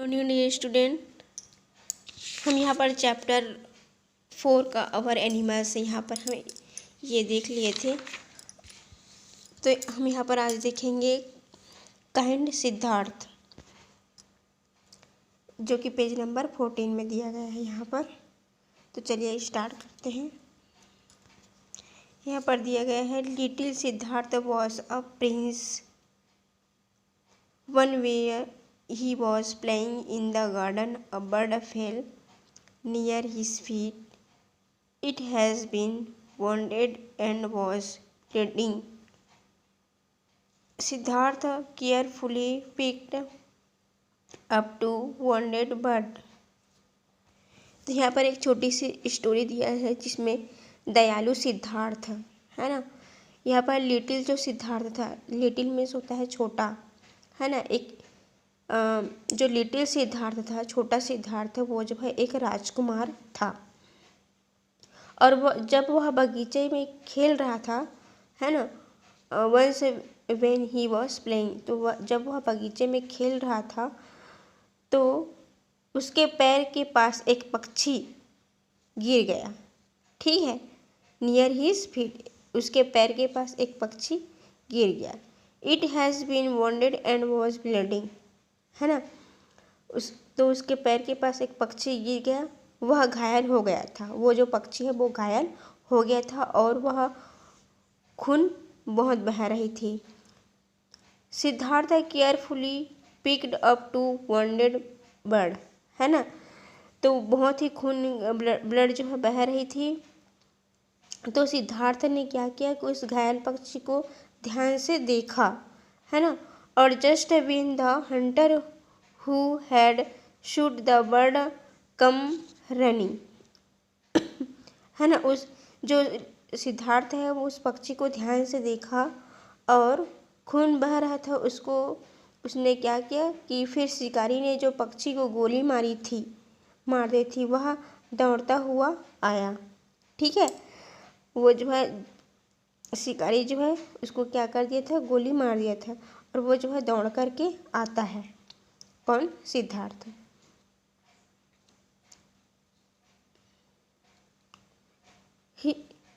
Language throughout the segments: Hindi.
Morning dear student. हम यहाँ पर चैप्टर 4 का अवर एनिमल्स यहाँ पर हम ये देख लिए थे। तो हम यहाँ पर आज देखेंगे काइंड सिद्धार्थ, जो कि पेज नंबर 14 में दिया गया है यहाँ पर। तो चलिए स्टार्ट करते हैं। यहाँ पर दिया गया है little Siddharth was a prince one where he was playing in the garden. A bird fell near his feet. It has been wounded and was bleeding. Siddhartha carefully picked up to wounded bird. तो यहाँ पर एक छोटी सी स्टोरी दिया है जिसमें दयालु सिद्धार्थ है ना। यहाँ पर लिटिल जो सिद्धार्थ था, लिटिल मीन्स होता है छोटा, है ना। एक जो लिटिल सिद्धार्थ था, छोटा सिद्धार्थ, वो जो है एक राजकुमार था। और जब वह बगीचे में खेल रहा था, है ना, once when he was playing, तो जब वह बगीचे में खेल रहा था तो उसके पैर के पास एक पक्षी गिर गया। ठीक है, नियर हिज फीट, उसके पैर के पास एक पक्षी गिर गया। It has been wounded and was bleeding, है ना। तो उसके पैर के पास एक पक्षी गिर गया, वह घायल हो गया था। वो जो पक्षी है वो घायल हो गया था और वह खून बहुत बह रही थी। Siddharth carefully picked up to wounded bird, है ना। तो बहुत ही खून ब्लड जो है बह रही थी। तो सिद्धार्थ ने क्या किया कि उस घायल पक्षी को ध्यान से देखा, है ना। और just when the Hunter who had shoot the bird come running, है ना। उस जो सिद्धार्थ है वो उस पक्षी को ध्यान से देखा और खून बह रहा था उसको, उसने क्या किया कि फिर शिकारी ने जो पक्षी को गोली मार दी थी वह दौड़ता हुआ आया। ठीक है, वो जो है शिकारी जो है उसको क्या कर दिया था, गोली मार दिया था, और वो जो है दौड़ करके आता है। कौन? Siddharth.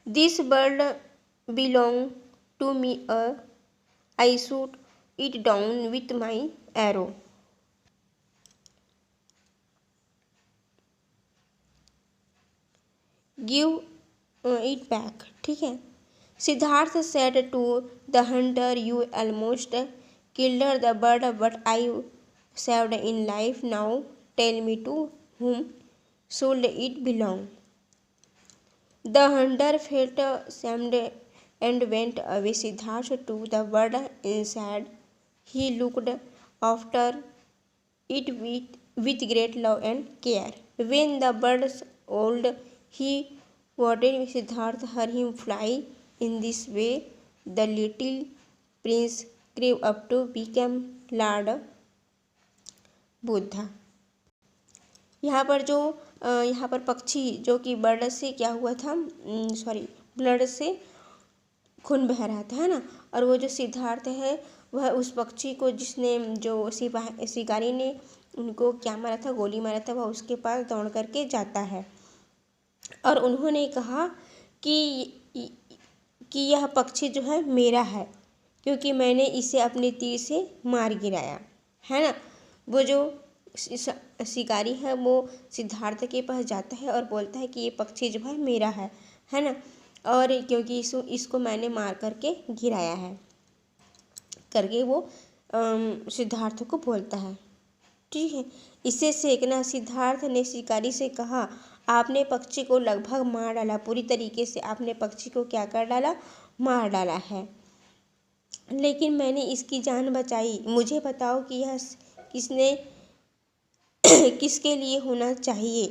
This bird belong to me, I shoot it down with my arrow. Give it back. ठीक है, Siddharth said to the hunter, you almost killed the bird, but I saved in life. Now tell me to whom should it belong? The hunter felt ashamed and went away. Siddharth took the bird inside. He looked after it with great love and care. When the bird was old, he watched Siddharth heard him fly. In this way, the little prince grew up to become Lord Buddha. यहाँ पर पक्षी जो कि बर्ड से क्या हुआ था, ब्लड से खून बह रहा था, है ना। और वो जो सिद्धार्थ है वह उस पक्षी को, जिसने जो शिकारी ने उनको क्या मारा था, गोली मारा था, वह उसके पास दौड़ करके जाता है और उन्होंने कहा कि यह पक्षी जो है मेरा है, क्योंकि मैंने इसे अपने तीर से मार गिराया, है ना। वो जो शिकारी है वो सिद्धार्थ के पास जाता है और बोलता है कि ये पक्षी जो है मेरा है ना, और क्योंकि इसको मैंने मार करके गिराया है करके वो सिद्धार्थ को बोलता है। ठीक है, इसे सीखना। सिद्धार्थ ने शिकारी से कहा, आपने पक्षी को लगभग मार डाला, पूरी तरीके से आपने पक्षी को क्या कर डाला, मार डाला है, लेकिन मैंने इसकी जान बचाई। मुझे बताओ कि यह किसके लिए होना चाहिए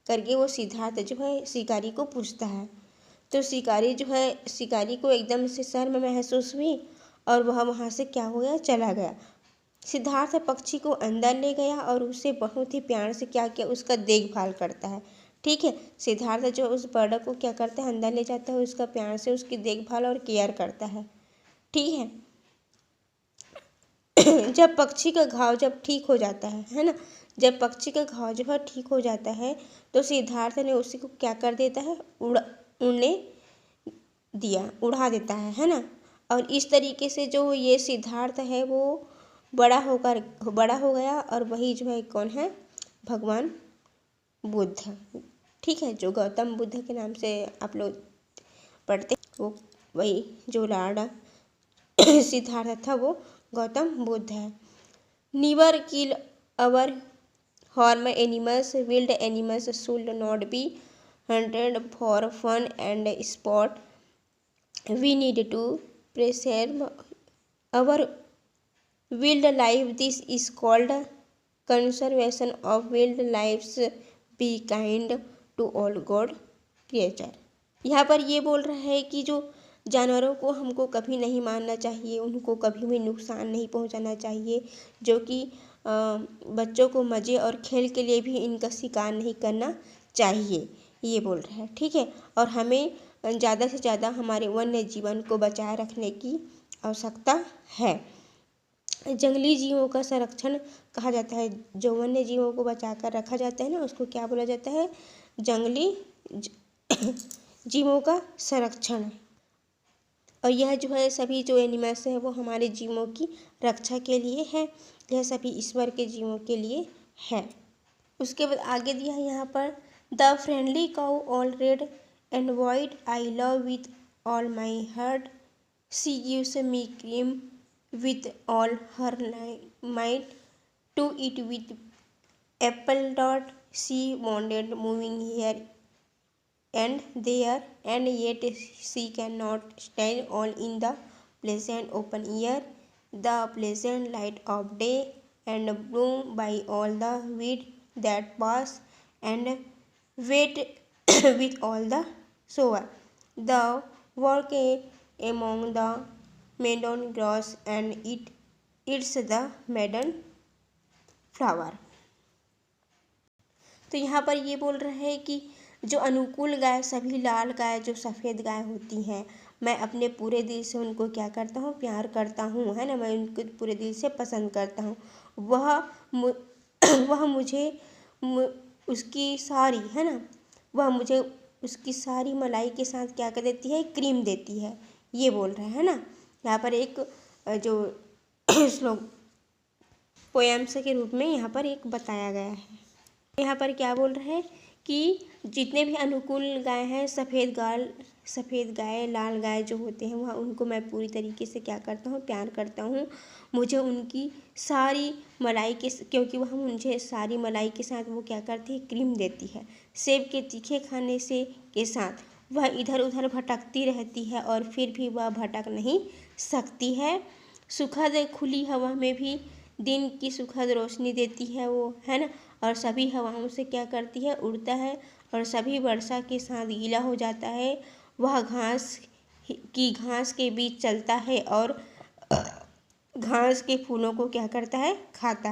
करके वो सिद्धार्थ जो है शिकारी को पूछता है। तो शिकारी को एकदम से शर्म महसूस हुई और वह वहाँ से क्या हो गया, चला गया। सिद्धार्थ पक्षी को अंदर ले गया और उसे बहुत ही प्यार से क्या किया, उसका देखभाल करता है। ठीक है, सिद्धार्थ जो उस बर्ड को क्या करता है, अंदर ले जाता है, उसका प्यार से उसकी देखभाल और केयर करता है। ठीक है, जब पक्षी का घाव जब ठीक हो जाता है ना, जब पक्षी का घाव जो है ठीक हो जाता है तो सिद्धार्थ ने उसी को क्या कर देता है, उड़ने उड़ा देता है ना। और इस तरीके से जो ये सिद्धार्थ है वो बड़ा हो गया और वही जो है कौन है, भगवान बुद्ध। ठीक है, जो गौतम बुद्ध के नाम से आप लोग पढ़ते वो वही जो लाड़ा सिद्धार्थ था वो गौतम बुद्ध है। Never kill our harm animals. Wild animals should not be hunted for fun and sport. We need to preserve our wildlife. This is called conservation of wildlife. Be kind to all God creature. यहाँ पर ये बोल रहा है कि जो जानवरों को हमको कभी नहीं मारना चाहिए, उनको कभी भी नुकसान नहीं पहुंचाना चाहिए, जो कि बच्चों को मज़े और खेल के लिए भी इनका शिकार नहीं करना चाहिए, ये बोल रहा है। ठीक है, और हमें ज़्यादा से ज़्यादा हमारे वन्य जीवन को बचाए रखने की आवश्यकता है। जंगली जीवों का संरक्षण कहा जाता है, जो वन्य जीवों को बचा कर रखा जाता है ना उसको क्या बोला जाता है, जंगली जीवों का संरक्षण। और यह जो है सभी जो एनिमल्स है वो हमारे जीवों की रक्षा के लिए है, यह सभी ईश्वर के जीवों के लिए है। उसके बाद आगे दिया है यहाँ पर, the friendly cow all red and white I love with all my heart, she gives me cream with all her might, to eat with apple dot, she wanted moving here and there, and yet she cannot stand all in the pleasant open air, the pleasant light of day, and bloom by all the weed that pass, and wait with all the sower, the walk among the meadow grass, and eats the maiden flower। तो यहाँ पर ये बोल रहा है कि जो अनुकूल गाय, सभी लाल गाय जो सफ़ेद गाय होती हैं, मैं अपने पूरे दिल से उनको क्या करता हूँ, प्यार करता हूँ, है ना, मैं उनको पूरे दिल से पसंद करता हूँ। वह मुझे उसकी सारी, है ना, वह मुझे उसकी सारी मलाई के साथ क्या कर देती है, क्रीम देती है, ये बोल रहा है ना। यहाँ पर एक जो श्लोक पोएम्स के रूप में यहाँ पर एक बताया गया है। यहाँ पर क्या बोल रहा है कि जितने भी अनुकूल गाय हैं, सफ़ेद गाय, लाल गाय जो होते हैं वह उनको मैं पूरी तरीके से क्या करता हूँ, प्यार करता हूँ। मुझे उनकी सारी मलाई के, क्योंकि वह मुझे सारी मलाई के साथ वो क्या करती है, क्रीम देती है। सेब के तीखे खाने से के साथ वह इधर उधर भटकती रहती है और फिर भी वह भटक नहीं सकती है। सुखद खुली हवा में भी दिन की सुखद रोशनी देती है वो, है ना, और सभी हवाओं से क्या करती है, उड़ता है, और सभी वर्षा के साथ गीला हो जाता है। वह घास के बीच चलता है और घास के फूलों को क्या करता है, खाता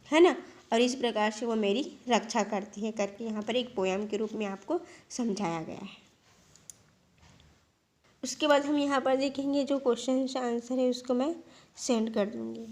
है ना, और इस प्रकार से वो मेरी रक्षा करती है करके यहाँ पर एक पोयम के रूप में आपको समझाया गया है। उसके बाद हम यहाँ पर देखेंगे जो क्वेश्चन आंसर है उसको मैं सेंड कर दूँगी।